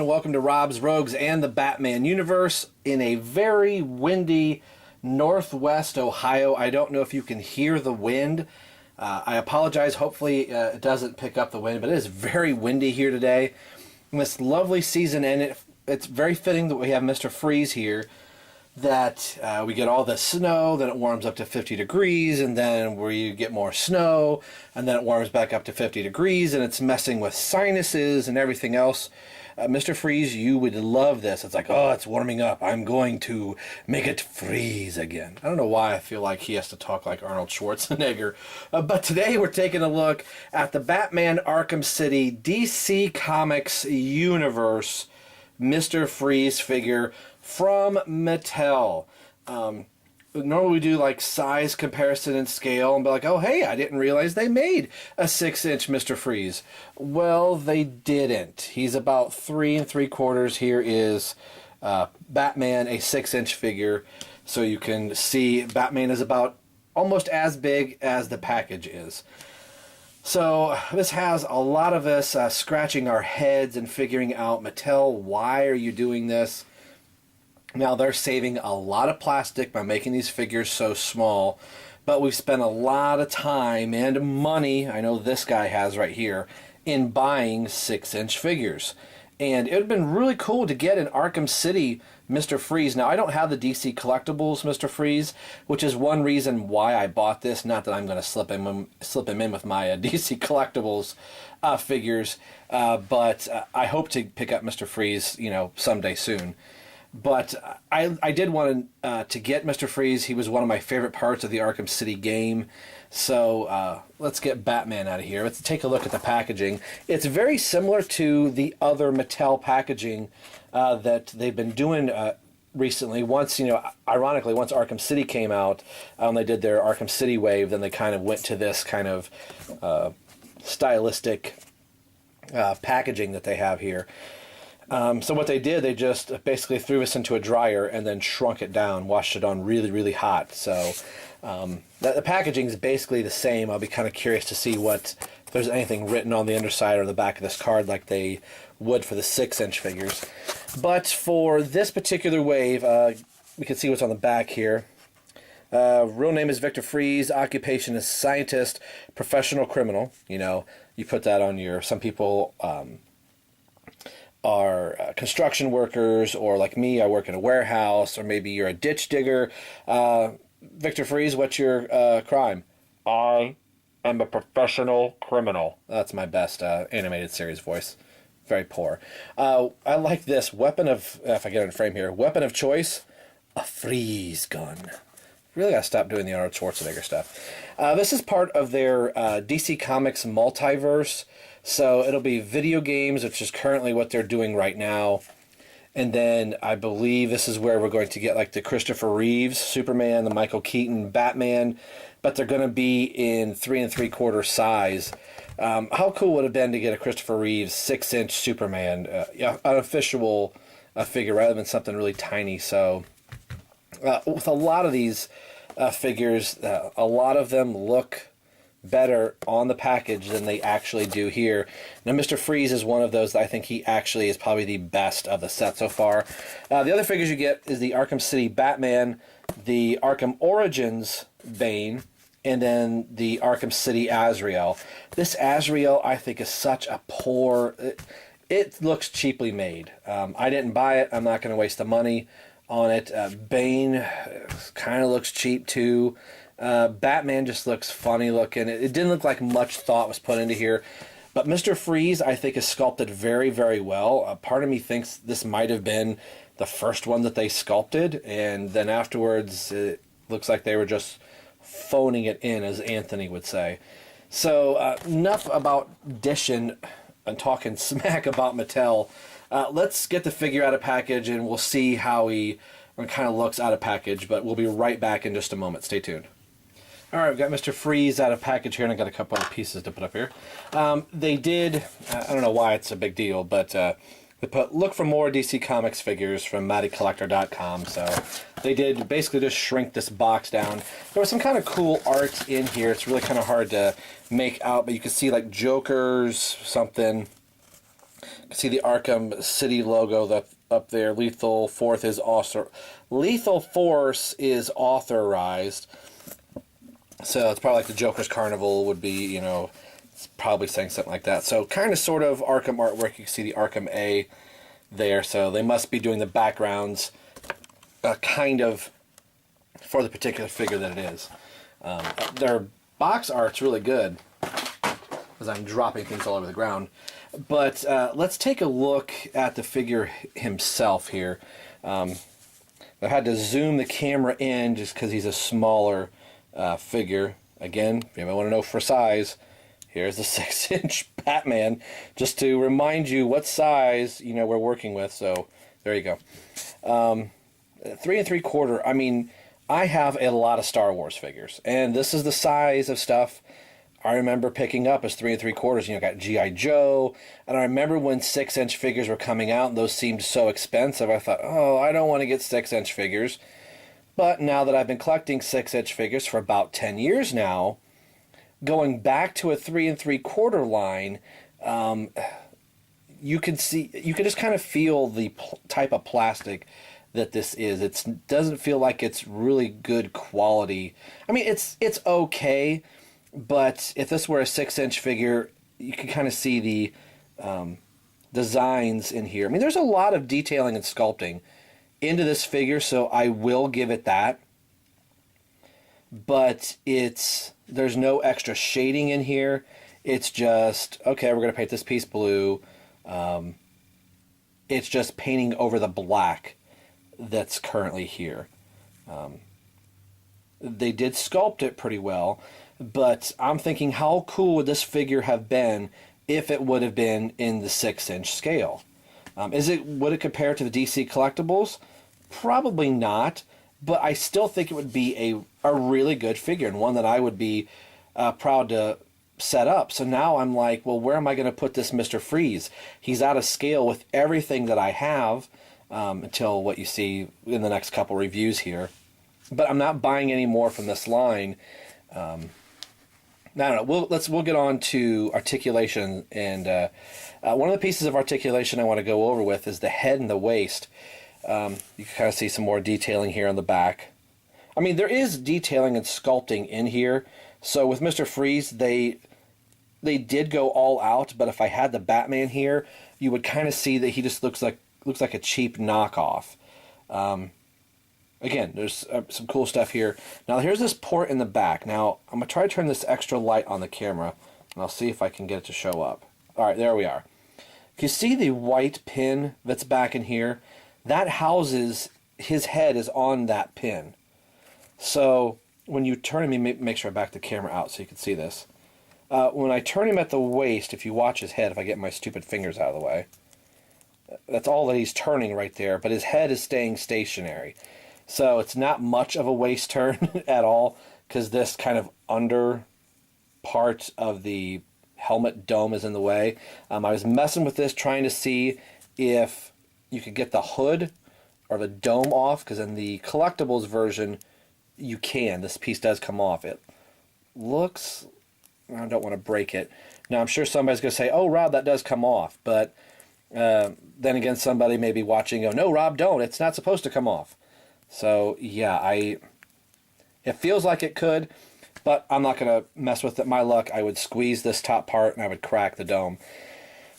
everyone. Welcome to Rob's Rogues and the Batman universe in a very windy northwest Ohio. I don't know if you can hear the wind. I apologize. Hopefully it doesn't pick up the wind, but it is very windy here today. In this lovely season, and it's very fitting that we have Mr. Freeze here, that we get all the snow, then it warms up to 50 degrees, and then we get more snow, and then it warms back up to 50 degrees, and it's messing with sinuses and everything else. Mr. Freeze, you would love this. It's like, oh, it's warming up. I'm going to make it freeze again. I don't know why I feel like he has to talk like Arnold Schwarzenegger. But today we're taking a look at the Batman Arkham City DC Comics universe Mr. Freeze figure from Mattel. Normally we do like size comparison and scale and be like, oh hey, I didn't realize they made a 6-inch Mr. Freeze. Well, they didn't. He's about 3 3/4. Here is Batman, a 6-inch figure. So you can see Batman is about almost as big as the package is. So this has a lot of us scratching our heads and figuring out, Mattel, why are you doing this? Now, they're saving a lot of plastic by making these figures so small, but we've spent a lot of time and money, I know this guy has right here, in buying 6-inch figures. And it would have been really cool to get an Arkham City Mr. Freeze. Now, I don't have the DC Collectibles Mr. Freeze, which is one reason why I bought this. Not that I'm going to slip him in with my DC Collectibles figures, but I hope to pick up Mr. Freeze, someday soon. But I did want to get Mr. Freeze. He was one of my favorite parts of the Arkham City game. So let's get Batman out of here. Let's take a look at the packaging. It's very similar to the other Mattel packaging that they've been doing recently. Once, ironically, once Arkham City came out, they did their Arkham City wave, then they kind of went to this kind of stylistic packaging that they have here. So what they did, they just basically threw this into a dryer and then shrunk it down, washed it on really, really hot. So the packaging is basically the same. I'll be kind of curious to see if there's anything written on the underside or the back of this card like they would for the 6-inch figures. But for this particular wave, we can see what's on the back here. Real name is Victor Freeze. Occupation is scientist, professional criminal. You put that on your. Some people are construction workers, or like me, I work in a warehouse, or maybe you're a ditch digger. Victor Freeze, what's your crime? I am a professional criminal. That's my best animated series voice. Very poor. I like this weapon of, if I get it in frame here, weapon of choice, a freeze gun. Really gotta stop doing the Arnold Schwarzenegger stuff. This is part of their DC Comics Multiverse. So it'll be video games, which is currently what they're doing right now. And then I believe this is where we're going to get like the Christopher Reeves Superman, the Michael Keaton Batman, but they're going to be in 3 3/4 size. How cool would it have been to get a Christopher Reeves 6-inch Superman, an official figure rather than something really tiny. So with a lot of these figures, a lot of them look better on the package than they actually do here. Now, Mr. Freeze is one of those that I think he actually is probably the best of the set so far. The other figures you get is the Arkham City Batman, the Arkham Origins Bane, and then the Arkham City Azrael. This Azrael, I think, is such a poor. It looks cheaply made. I didn't buy it. I'm not going to waste the money on it. Bane kind of looks cheap too. Batman just looks funny looking. It didn't look like much thought was put into here. But Mr. Freeze, I think, is sculpted very, very well. Part of me thinks this might have been the first one that they sculpted, and then afterwards it looks like they were just phoning it in, as Anthony would say. So enough about dishing and talking smack about Mattel. Let's get the figure out of package, and we'll see how he kind of looks out of package, but we'll be right back in just a moment. Stay tuned. All right, we've got Mr. Freeze out of package here, and I've got a couple other pieces to put up here. They did, I don't know why it's a big deal, but they put, look for more DC Comics figures from MattyCollector.com. So they did basically just shrink this box down. There was some kind of cool art in here. It's really kind of hard to make out, but you can see like Joker's something. See the Arkham City logo that up there. Lethal Force is also Lethal Force is authorized. So it's probably like the Joker's Carnival would be, you know, it's probably saying something like that. So kind of sort of Arkham artwork. You can see the Arkham A there. So they must be doing the backgrounds kind of for the particular figure that it is. Their box art's really good, as I'm dropping things all over the ground. But let's take a look at the figure himself here. I had to zoom the camera in just because he's a smaller figure. Again, if you want to know for size, here's the 6-inch Batman, just to remind you what size, you know, we're working with. So there you go. 3 3/4. I mean, I have a lot of Star Wars figures, and this is the size of stuff I remember picking up as 3 3/4. You know, got G.I. Joe, and I remember when 6-inch figures were coming out, and those seemed so expensive. I thought, oh, I don't want to get 6-inch figures. But now that I've been collecting 6-inch figures for about 10 years now, going back to a 3 3/4 line, you can just kind of feel the type of plastic that this is. It doesn't feel like it's really good quality. I mean, it's okay. But if this were a 6-inch figure, you can kind of see the designs in here. I mean, there's a lot of detailing and sculpting into this figure, so I will give it that. But there's no extra shading in here. It's just, okay, we're going to paint this piece blue. It's just painting over the black that's currently here. They did sculpt it pretty well. But I'm thinking, how cool would this figure have been if it would have been in the 6-inch scale? Would it compare to the DC collectibles? Probably not, but I still think it would be a really good figure, and one that I would be proud to set up. So now I'm like, well, where am I going to put this Mr. Freeze? He's out of scale with everything that I have until what you see in the next couple reviews here. But I'm not buying any more from this line. I don't know. We'll get on to articulation, and one of the pieces of articulation I want to go over with is the head and the waist. You can kind of see some more detailing here on the back. I mean, there is detailing and sculpting in here. So with Mr. Freeze, they did go all out. But if I had the Batman here, you would kind of see that he just looks like a cheap knockoff. Again, there's some cool stuff here. Now, here's this port in the back. Now, I'm going to try to turn this extra light on the camera, and I'll see if I can get it to show up. All right, there we are. If you see the white pin that's back in here, that houses, his head is on that pin. So, when you turn him, make sure I back the camera out so you can see this. When I turn him at the waist, if you watch his head, if I get my stupid fingers out of the way, that's all that he's turning right there, but his head is staying stationary. So it's not much of a waist turn at all, because this kind of under part of the helmet dome is in the way. I was messing with this, trying to see if you could get the hood or the dome off, because in the collectibles version, you can. This piece does come off. It looks... I don't want to break it. Now, I'm sure somebody's going to say, oh, Rob, that does come off. But then again, somebody may be watching and go, no, Rob, don't. It's not supposed to come off. So, yeah, it feels like it could, but I'm not going to mess with it. My luck, I would squeeze this top part and I would crack the dome.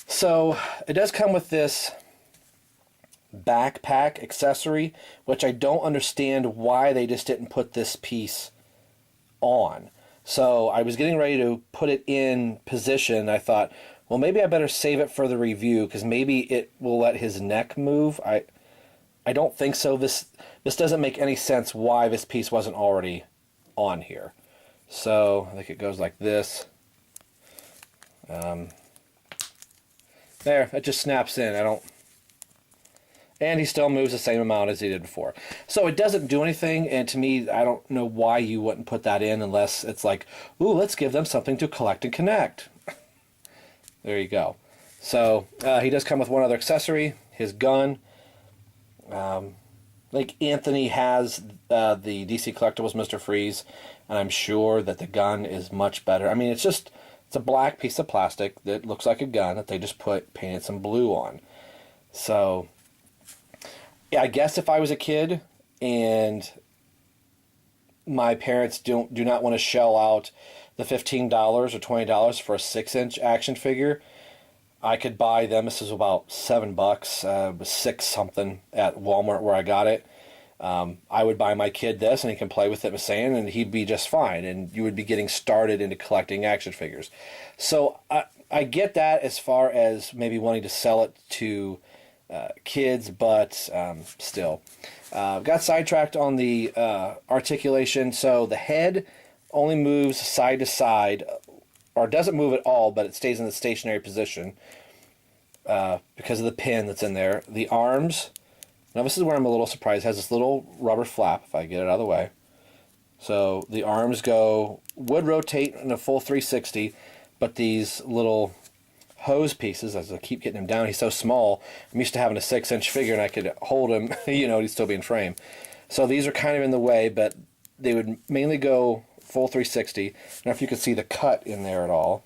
So, it does come with this backpack accessory, which I don't understand why they just didn't put this piece on. So, I was getting ready to put it in position. I thought, well, maybe I better save it for the review, because maybe it will let his neck move. I don't think so. This doesn't make any sense why this piece wasn't already on here. So I think it goes like this. There, it just snaps in. And he still moves the same amount as he did before. So it doesn't do anything, and to me, I don't know why you wouldn't put that in unless it's like, ooh, let's give them something to collect and connect. There you go. So he does come with one other accessory, his gun. Like Anthony has the DC Collectibles Mr. Freeze, and I'm sure that the gun is much better. I mean, it's a black piece of plastic that looks like a gun that they just painted some blue on. So, yeah, I guess if I was a kid and my parents do not want to shell out the $15 or $20 for a 6-inch action figure, I could buy them. This is about $7, 6 something at Walmart where I got it. I would buy my kid this, and he can play with it in sand, and he'd be just fine. And you would be getting started into collecting action figures. So I get that as far as maybe wanting to sell it to kids, but still. Got sidetracked on the articulation. So the head only moves side to side, or doesn't move at all, but it stays in the stationary position because of the pin that's in there. The arms, now this is where I'm a little surprised, it has this little rubber flap, if I get it out of the way. So the arms would rotate in a full 360, but these little hose pieces, as I keep getting him down, he's so small. I'm used to having a 6-inch figure and I could hold him, he'd still be in frame. So these are kind of in the way, but they would mainly go full 360. I don't know if you can see the cut in there at all,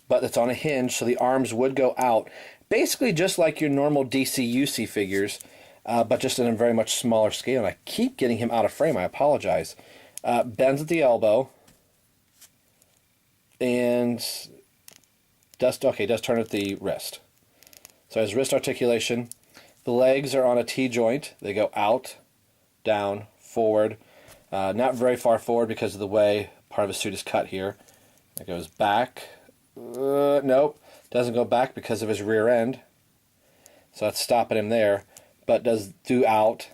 but it's on a hinge, so the arms would go out, basically just like your normal DC-UC figures, but just in a very much smaller scale. And I keep getting him out of frame, I apologize. Bends at the elbow, and does turn at the wrist. So his wrist articulation. The legs are on a T-joint. They go out, down, forward. Not very far forward because of the way part of his suit is cut here. It goes back. Nope. Doesn't go back because of his rear end. So that's stopping him there. But does do out.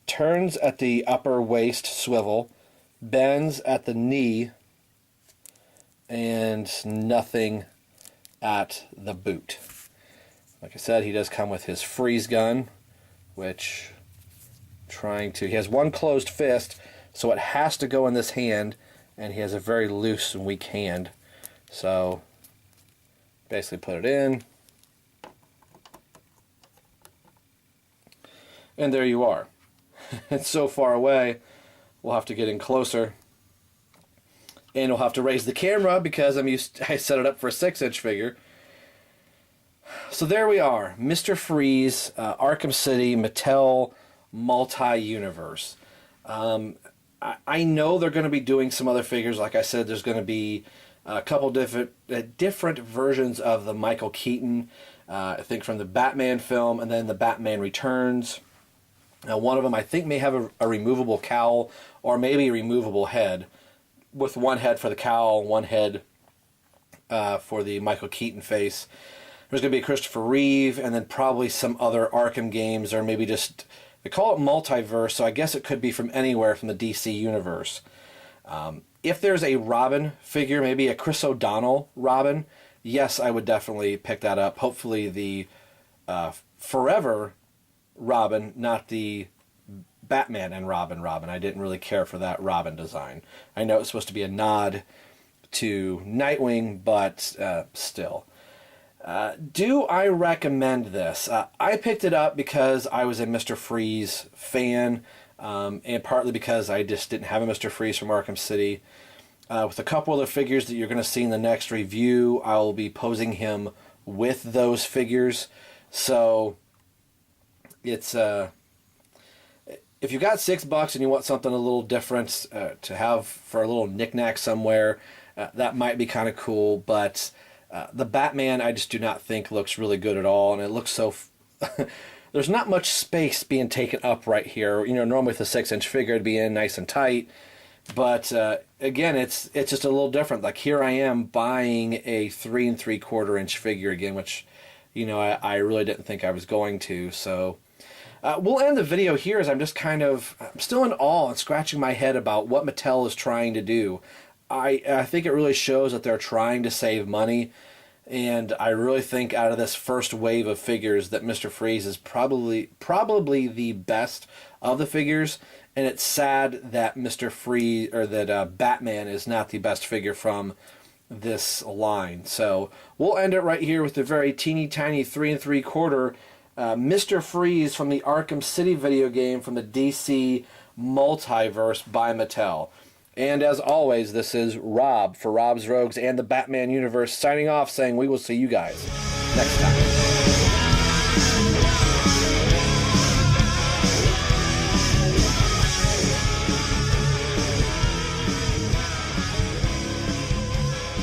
Turns at the upper waist swivel. Bends at the knee. And nothing at the boot. Like I said, he does come with his freeze gun, which he has one closed fist, so it has to go in this hand, and he has a very loose and weak hand. So basically put it in, and there you are. It's so far away, we'll have to get in closer. And we'll have to raise the camera because I set it up for a 6-inch figure. So there we are, Mr. Freeze, Arkham City, Mattel, Multi-Universe. I know they're going to be doing some other figures. Like I said, there's going to be a couple different versions of the Michael Keaton, I think from the Batman film, and then the Batman Returns. One of them I think may have a removable cowl or maybe a removable head, with one head for the cowl, one head for the Michael Keaton face. There's going to be a Christopher Reeve, and then probably some other Arkham games, or maybe just, they call it Multiverse, so I guess it could be from anywhere from the DC universe. If there's a Robin figure, maybe a Chris O'Donnell Robin, yes, I would definitely pick that up. Hopefully the Forever Robin, not the Batman and Robin. I didn't really care for that Robin design. I know it's supposed to be a nod to Nightwing, but still. Do I recommend this? I picked it up because I was a Mr. Freeze fan, and partly because I just didn't have a Mr. Freeze from Arkham City. With a couple other figures that you're going to see in the next review, I'll be posing him with those figures. So it's if you got $6 and you want something a little different to have for a little knickknack somewhere, that might be kind of cool. But the Batman, I just do not think looks really good at all, and it looks so. There's not much space being taken up right here. Normally with a 6-inch figure, it'd be in nice and tight. But again, it's just a little different. Like here I am buying a 3 3/4-inch figure again, which I really didn't think I was going to. So. We'll end the video here as I'm still in awe and scratching my head about what Mattel is trying to do. I think it really shows that they're trying to save money, and I really think out of this first wave of figures that Mr. Freeze is probably the best of the figures, and it's sad that Mr. Freeze, or that Batman is not the best figure from this line. So we'll end it right here with the very teeny tiny 3 3/4 Mr. Freeze from the Arkham City video game from the DC Multiverse by Mattel. And as always, this is Rob for Rob's Rogues and the Batman Universe signing off, saying we will see you guys next time.